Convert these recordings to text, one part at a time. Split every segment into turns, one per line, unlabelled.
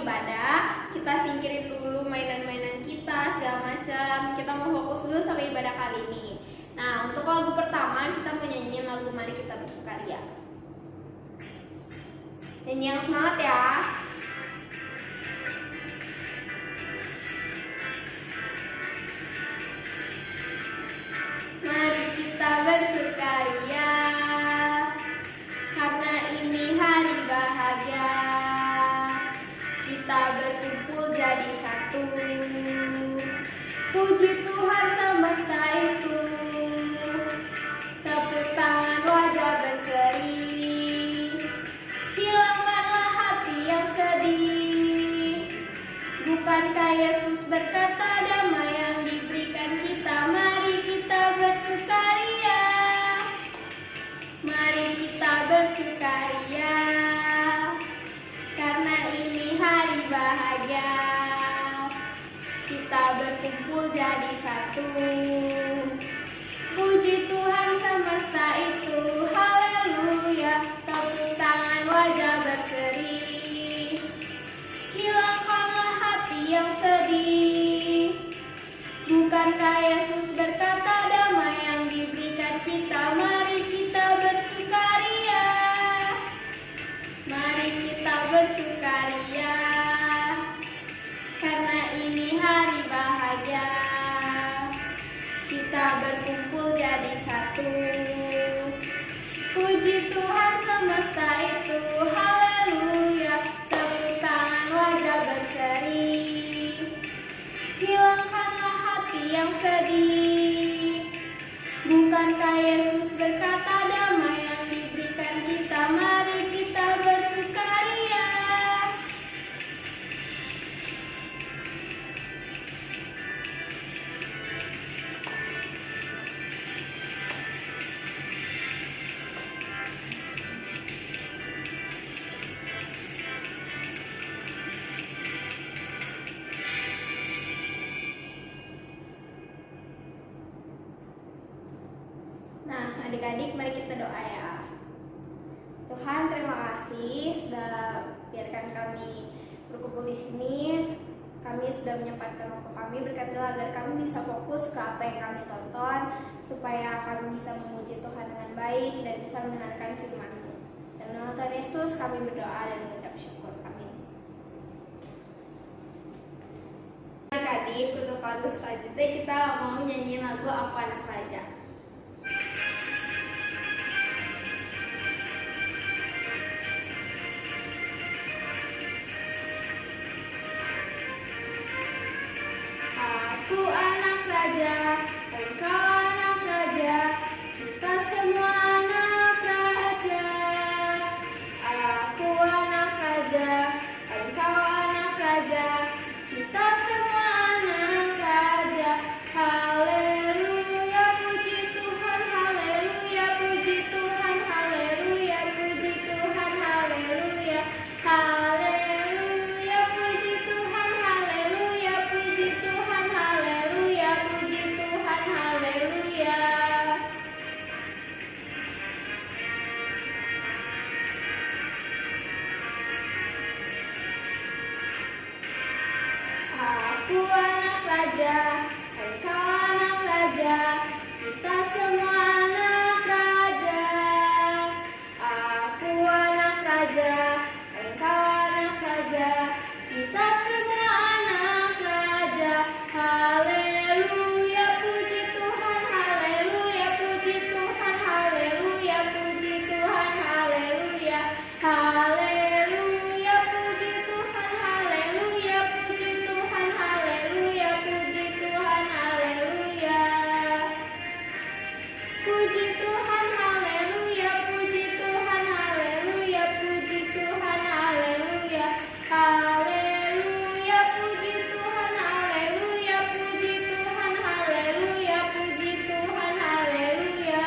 ibadah, kita singkirin dulu mainan-mainan kita segala macam. Kita mau fokus dulu sama ibadah kali ini. Nah, untuk lagu pertama kita mau nyanyiin lagu Mari Kita Bersukaria. Nyanyi yang semangat ya. Mari kita bersukaria, karena ini hari bahagia. Kita berkumpul jadi satu, puji Tuhan semesta itu. Tepuk tangan wajah berseri, hilangkanlah hati yang sedih. Bukankah Yesus berkata damai yang diberikan kita? Mari kita bersukaria, mari kita bersukaria, karena ini hari bahagia. Kita berkumpul jadi satu, puji Tuhan semesta itu. Haleluya, tepuk tangan wajah berseri, hilangkanlah hati yang sedih. Bukankah Yesus berkata damai yang diberikan kita? Mari kita bersukaria, mari kita bersukaria, karena ini hari bahagia. Kita berkumpul jadi satu, puji Tuhan semesta itu. Haleluya, tepuk tangan wajah berseri, hilangkanlah hati yang sedih. Bukankah Yesus berkata damai yang diberikan kita? Mari kita bersukaria. Nah, adik-adik mari kita doa ya. Tuhan, terima kasih sudah biarkan kami berkumpul di sini. Kami sudah menyempatkan waktu kami. Berkatilah agar kami bisa fokus ke apa yang kami tonton, supaya kami bisa memuji Tuhan dengan baik dan bisa mendengarkan firman-Mu. Dan nama Tuhan Yesus kami berdoa dan mengucap syukur. Amin. Adik-adik, untuk lagu selanjutnya kita mau nyanyi lagu Aku Anak Raja. Aku anak raja, engkau anak raja, kita semua anak raja. Aku anak raja, engkau anak raja, kita semua anak raja. Haleluya, puji Tuhan, haleluya, puji Tuhan, haleluya, puji Tuhan, haleluya. Haleluya, puji Tuhan, haleluya, puji Tuhan, haleluya, puji Tuhan, haleluya. Aku anak raja, engkau anak raja, kita semua anak raja. Aku anak raja, engkau anak raja, kita semua anak raja. Haleluya, puji Tuhan, haleluya, puji Tuhan, haleluya, puji Tuhan, haleluya. Haleluya, puji Tuhan, haleluya, puji Tuhan, haleluya, puji Tuhan, haleluya. Puji Tuhan, haleluya, puji Tuhan, haleluya, puji Tuhan, haleluya. Haleluya, puji Tuhan, haleluya, puji Tuhan, haleluya, puji Tuhan, haleluya.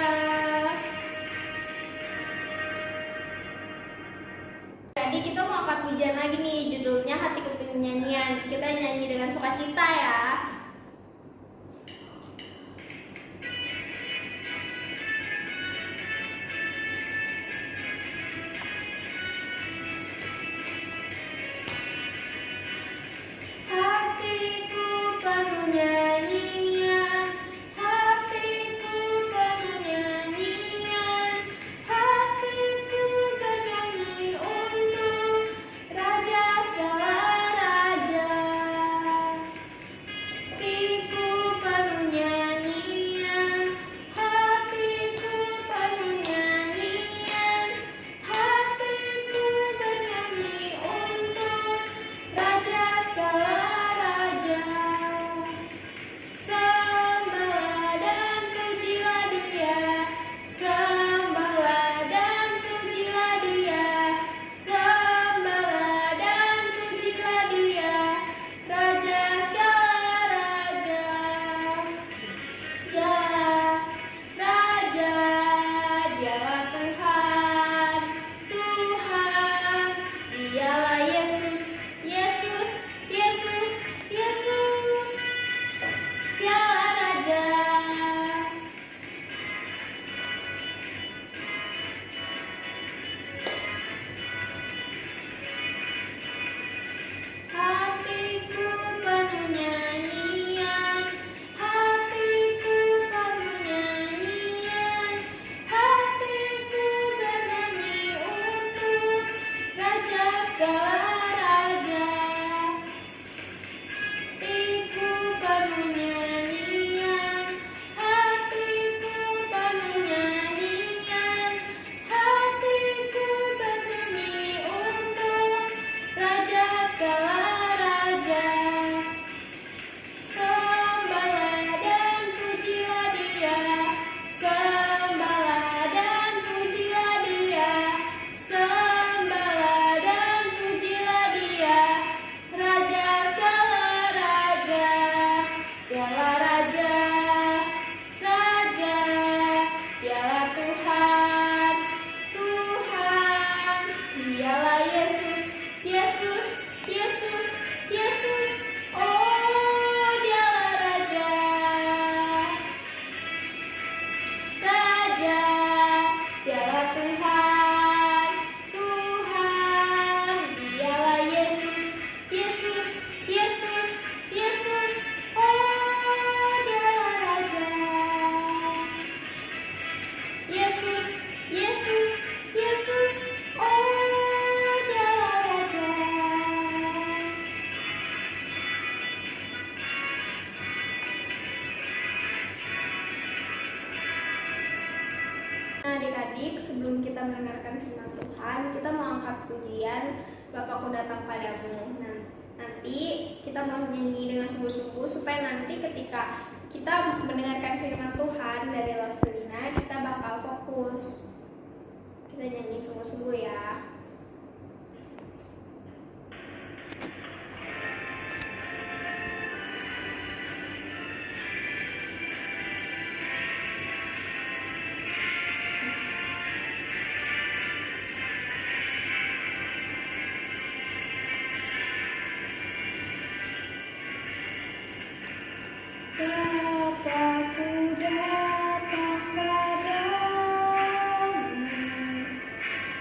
Jadi kita mau angkat pujian lagi nih, judulnya Hatiku Penyanyian. Kita nyanyi dengan sukacita ya. kita mendengarkan firman Tuhan, kita mau angkat pujian Bapakku datang padamu. Nanti kita mau nyanyi dengan sungguh-sungguh supaya nanti ketika kita mendengarkan firman Tuhan dari Lauselina, kita bakal fokus. Kita nyanyi sungguh-sungguh ya. Bapakku datang padamu,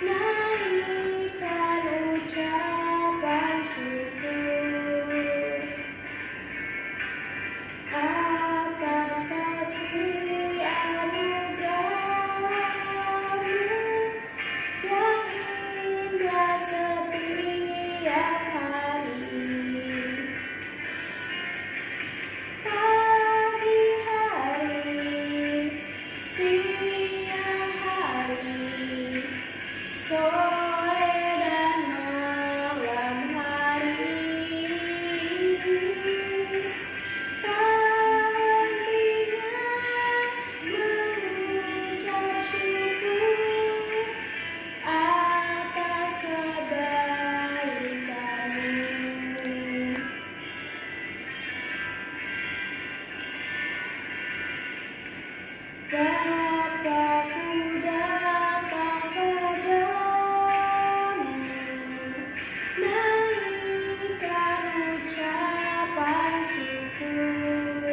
naikkan ucapan syukur atas kasih anugerah-Mu yang indah setiap hari. Pagi hari, siang hari, sore dan malam hari, tak hentinya mengucap syukur atas kebaikan-Mu. Bapakku datang padamu, naikkan ucapan syukur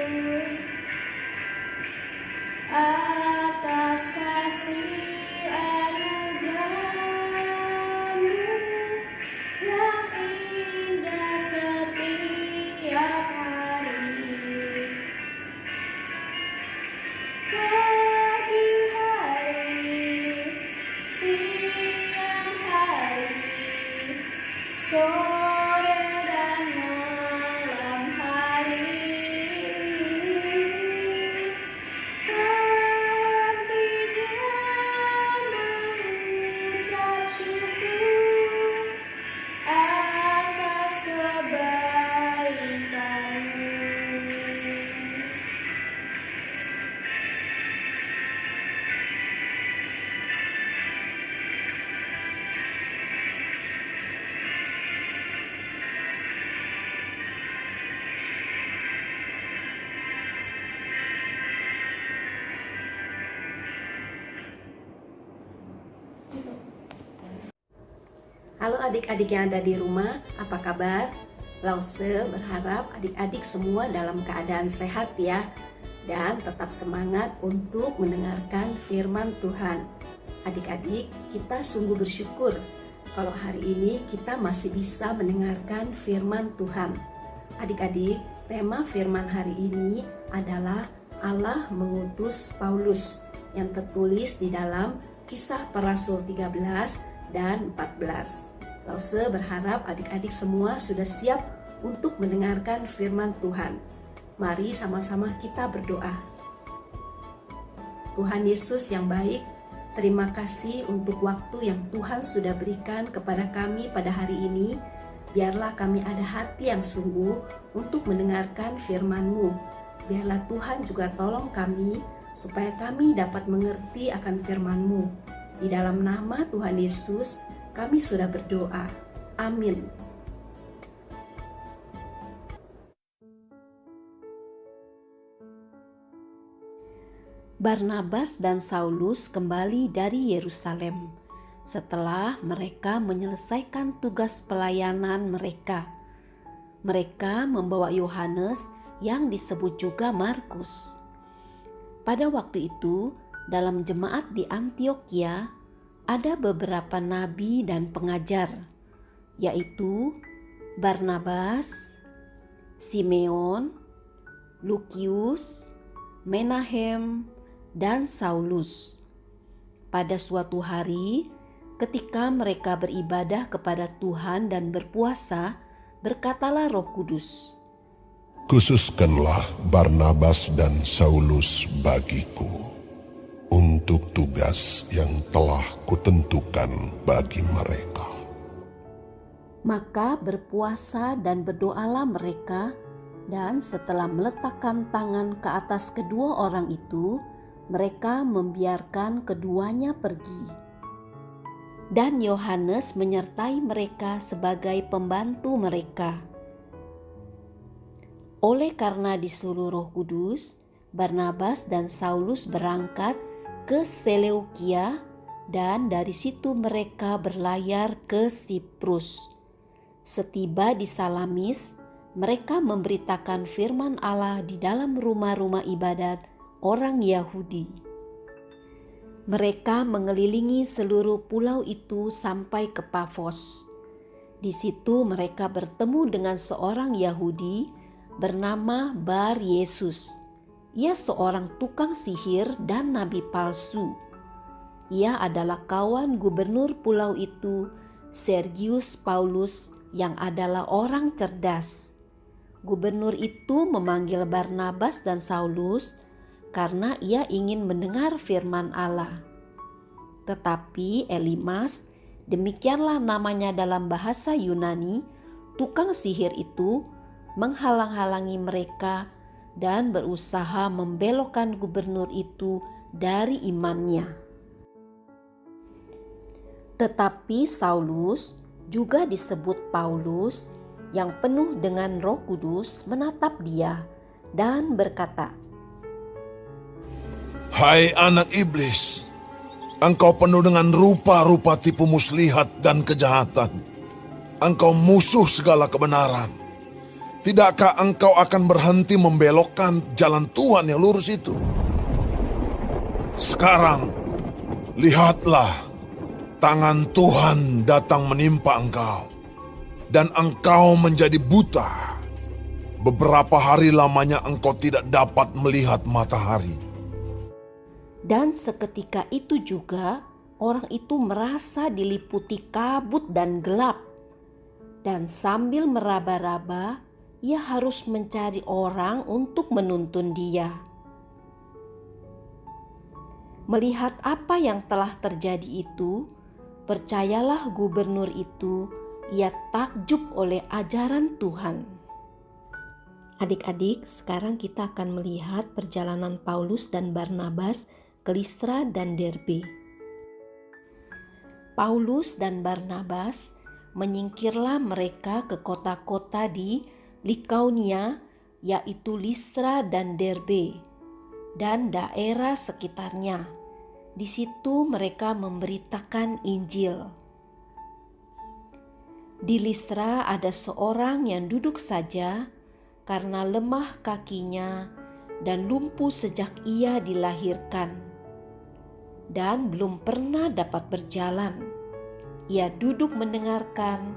atas kasih anugerah-Mu yang indah setiap hari. Pagi hari, siang hari, sore dan malam hari, tak hentinya mengucap syukur atas kebaikan-Mu.
Halo adik-adik yang ada di rumah, apa kabar? Lause berharap adik-adik semua dalam keadaan sehat ya, dan tetap semangat untuk mendengarkan firman Tuhan. Adik-adik, kita sungguh bersyukur kalau hari ini kita masih bisa mendengarkan firman Tuhan. Adik-adik, tema firman hari ini adalah Allah mengutus Paulus yang tertulis di dalam Kisah Para Rasul 13 dan 14. Lause berharap adik-adik semua sudah siap untuk mendengarkan firman Tuhan. Mari sama-sama kita berdoa. Tuhan Yesus yang baik, terima kasih untuk waktu yang Tuhan sudah berikan kepada kami pada hari ini. Biarlah kami ada hati yang sungguh untuk mendengarkan firman-Mu. Biarlah Tuhan juga tolong kami supaya kami dapat mengerti akan firman-Mu. Di dalam nama Tuhan Yesus, kami sudah berdoa. Amin. Barnabas dan Saulus kembali dari Yerusalem setelah mereka menyelesaikan tugas pelayanan mereka. Mereka membawa Yohanes yang disebut juga Markus. Pada waktu itu, dalam jemaat di Antiokhia, ada beberapa nabi dan pengajar, yaitu Barnabas, Simeon, Lukius, Menahem, dan Saulus. Pada suatu hari, ketika mereka beribadah kepada Tuhan dan berpuasa, berkatalah Roh Kudus,
"Khususkanlah Barnabas dan Saulus bagiku, untuk untuk tugas yang telah kutentukan bagi mereka.
Maka berpuasa dan berdoalah mereka, dan setelah meletakkan tangan ke atas kedua orang itu, mereka membiarkan keduanya pergi. Dan Yohanes menyertai mereka sebagai pembantu mereka. Oleh karena disuruh Roh Kudus, Barnabas dan Saulus berangkat ke Seleukia, dan dari situ mereka berlayar ke Siprus. Setiba di Salamis, mereka memberitakan firman Allah di dalam rumah-rumah ibadat orang Yahudi. Mereka mengelilingi seluruh pulau itu sampai ke Pafos. Di situ mereka bertemu dengan seorang Yahudi bernama Bar Yesus. Ia seorang tukang sihir dan nabi palsu. Ia adalah kawan gubernur pulau itu, Sergius Paulus, yang adalah orang cerdas. Gubernur itu memanggil Barnabas dan Saulus karena ia ingin mendengar firman Allah. Tetapi Elimas, demikianlah namanya dalam bahasa Yunani, tukang sihir itu menghalang-halangi mereka dan berusaha membelokkan gubernur itu dari imannya. Tetapi Saulus, juga disebut Paulus, yang penuh dengan Roh Kudus, menatap dia dan berkata,
Hai anak iblis, engkau penuh dengan rupa-rupa tipu muslihat dan kejahatan. Engkau musuh segala kebenaran. Tidakkah engkau akan berhenti membelokkan jalan Tuhan yang lurus itu? Sekarang, lihatlah, tangan Tuhan datang menimpa engkau, dan engkau menjadi buta. Beberapa hari lamanya engkau tidak dapat melihat matahari.
Dan seketika itu juga orang itu merasa diliputi kabut dan gelap. Dan sambil meraba-raba, ia harus mencari orang untuk menuntun dia. Melihat apa yang telah terjadi itu, percayalah gubernur itu, ia takjub oleh ajaran Tuhan. Adik-adik, sekarang kita akan melihat perjalanan Paulus dan Barnabas ke Listra dan Derbe. Paulus dan Barnabas menyingkirlah mereka ke kota-kota di Likaunia, yaitu Listra dan Derbe, dan daerah sekitarnya. Di situ mereka memberitakan Injil. Di Listra ada seorang yang duduk saja karena lemah kakinya dan lumpuh sejak ia dilahirkan, dan belum pernah dapat berjalan. Ia duduk mendengarkan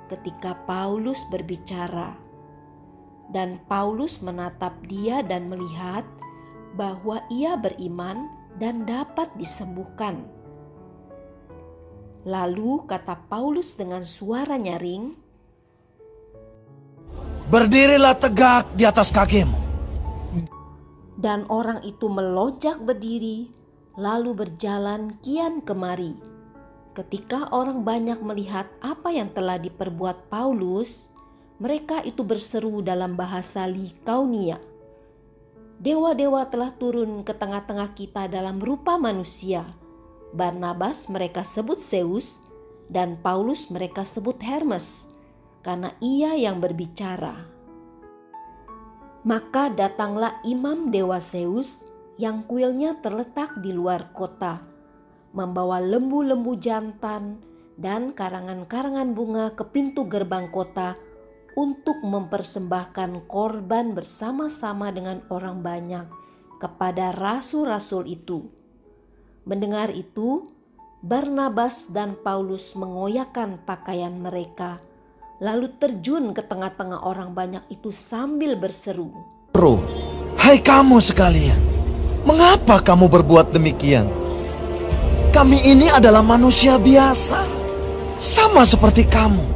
ketika Paulus berbicara. Dan Paulus menatap dia dan melihat bahwa ia beriman dan dapat disembuhkan. Lalu kata Paulus dengan suara nyaring,
Berdirilah tegak di atas kakimu.
Dan orang itu melonjak berdiri, lalu berjalan kian kemari. Ketika orang banyak melihat apa yang telah diperbuat Paulus, mereka itu berseru dalam bahasa Likaunia, Dewa-dewa telah turun ke tengah-tengah kita dalam rupa manusia. Barnabas mereka sebut Zeus, dan Paulus mereka sebut Hermes, karena ia yang berbicara. Maka datanglah imam dewa Zeus yang kuilnya terletak di luar kota, membawa lembu-lembu jantan dan karangan-karangan bunga ke pintu gerbang kota untuk mempersembahkan korban bersama-sama dengan orang banyak kepada rasul-rasul itu. Mendengar itu, Barnabas dan Paulus mengoyakkan pakaian mereka, lalu terjun ke tengah-tengah orang banyak itu sambil berseru,
Hai kamu sekalian, mengapa kamu berbuat demikian? Kami ini adalah manusia biasa, sama seperti kamu.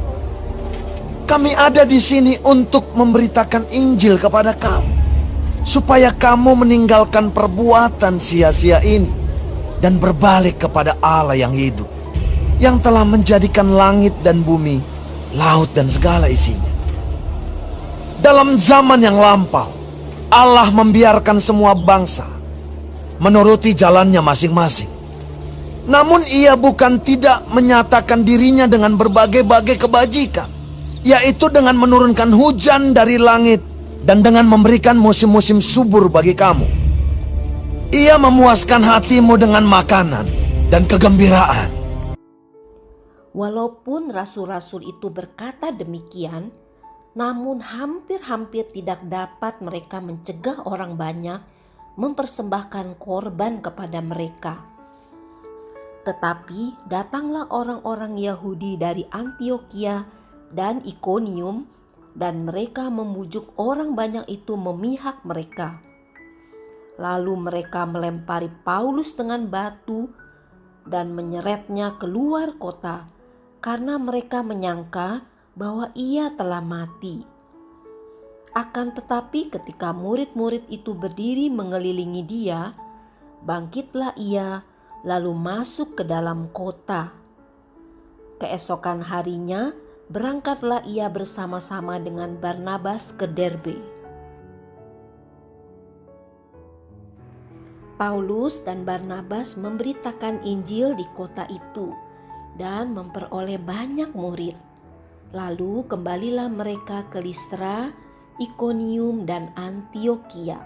Kami ada di sini untuk memberitakan Injil kepada kamu, supaya kamu meninggalkan perbuatan sia-sia ini dan berbalik kepada Allah yang hidup, yang telah menjadikan langit dan bumi, laut dan segala isinya. Dalam zaman yang lampau, Allah membiarkan semua bangsa menuruti jalannya masing-masing. Namun ia bukan tidak menyatakan dirinya dengan berbagai-bagai kebajikan, yaitu dengan menurunkan hujan dari langit dan dengan memberikan musim-musim subur bagi kamu. Ia memuaskan hatimu dengan makanan dan kegembiraan.
Walaupun rasul-rasul itu berkata demikian, namun hampir-hampir tidak dapat mereka mencegah orang banyak mempersembahkan korban kepada mereka. Tetapi datanglah orang-orang Yahudi dari Antiokhia dan Ikonium, dan mereka memujuk orang banyak itu memihak mereka. Lalu mereka melempari Paulus dengan batu dan menyeretnya keluar kota, karena mereka menyangka bahwa ia telah mati. Akan tetapi ketika murid-murid itu berdiri mengelilingi dia, bangkitlah ia lalu masuk ke dalam kota. Keesokan harinya berangkatlah ia bersama-sama dengan Barnabas ke Derbe. Paulus dan Barnabas memberitakan Injil di kota itu dan memperoleh banyak murid. Lalu kembalilah mereka ke Listra, Ikonium, dan Antiokhia.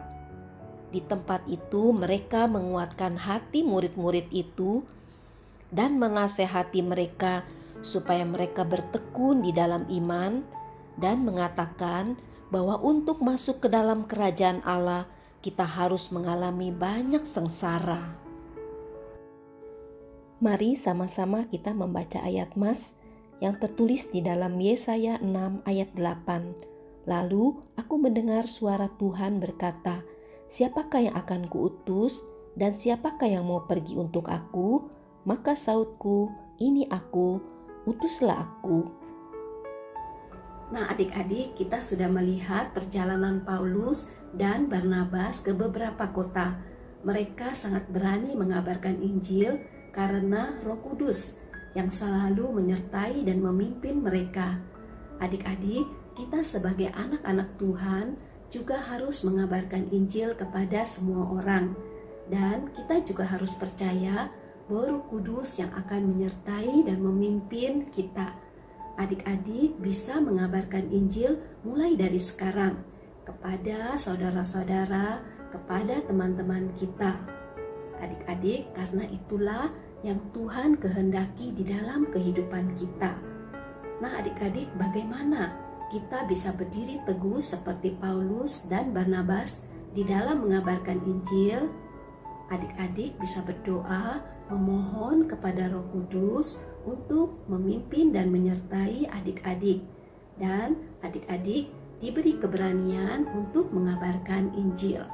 Di tempat itu mereka menguatkan hati murid-murid itu dan menasehati mereka supaya mereka bertekun di dalam iman dan mengatakan bahwa untuk masuk ke dalam kerajaan Allah kita harus mengalami banyak sengsara. Mari sama-sama kita membaca ayat Mas yang tertulis di dalam Yesaya 6 ayat 8. Lalu aku mendengar suara Tuhan berkata, siapakah yang akan kuutus dan siapakah yang mau pergi untuk aku? Maka sautku, ini aku, utuslah aku. Nah adik-adik, kita sudah melihat perjalanan Paulus dan Barnabas ke beberapa kota. Mereka sangat berani mengabarkan Injil karena Roh Kudus yang selalu menyertai dan memimpin mereka. Adik-adik, kita sebagai anak-anak Tuhan juga harus mengabarkan Injil kepada semua orang. Dan kita juga harus percaya bahwa Roh Kudus yang akan menyertai dan memimpin kita. Adik-adik bisa mengabarkan Injil mulai dari sekarang kepada saudara-saudara, kepada teman-teman kita. Adik-adik, karena itulah yang Tuhan kehendaki di dalam kehidupan kita. Nah adik-adik, bagaimana kita bisa berdiri teguh seperti Paulus dan Barnabas di dalam mengabarkan Injil? Adik-adik bisa berdoa, memohon kepada Roh Kudus untuk memimpin dan menyertai adik-adik. Dan adik-adik diberi keberanian untuk mengabarkan Injil.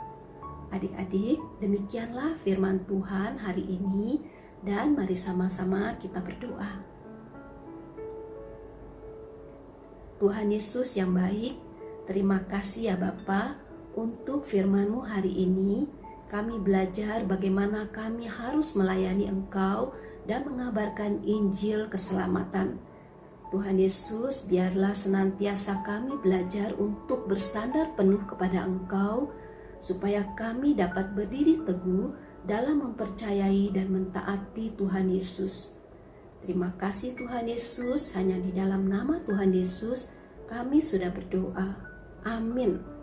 Adik-adik, demikianlah firman Tuhan hari ini, dan mari sama-sama kita berdoa. Tuhan Yesus yang baik, terima kasih ya Bapa untuk firman-Mu hari ini. Kami belajar bagaimana kami harus melayani Engkau dan mengabarkan Injil keselamatan. Tuhan Yesus, biarlah senantiasa kami belajar untuk bersandar penuh kepada Engkau, supaya kami dapat berdiri teguh dalam mempercayai dan mentaati Tuhan Yesus. Terima kasih Tuhan Yesus, hanya di dalam nama Tuhan Yesus kami sudah berdoa. Amin.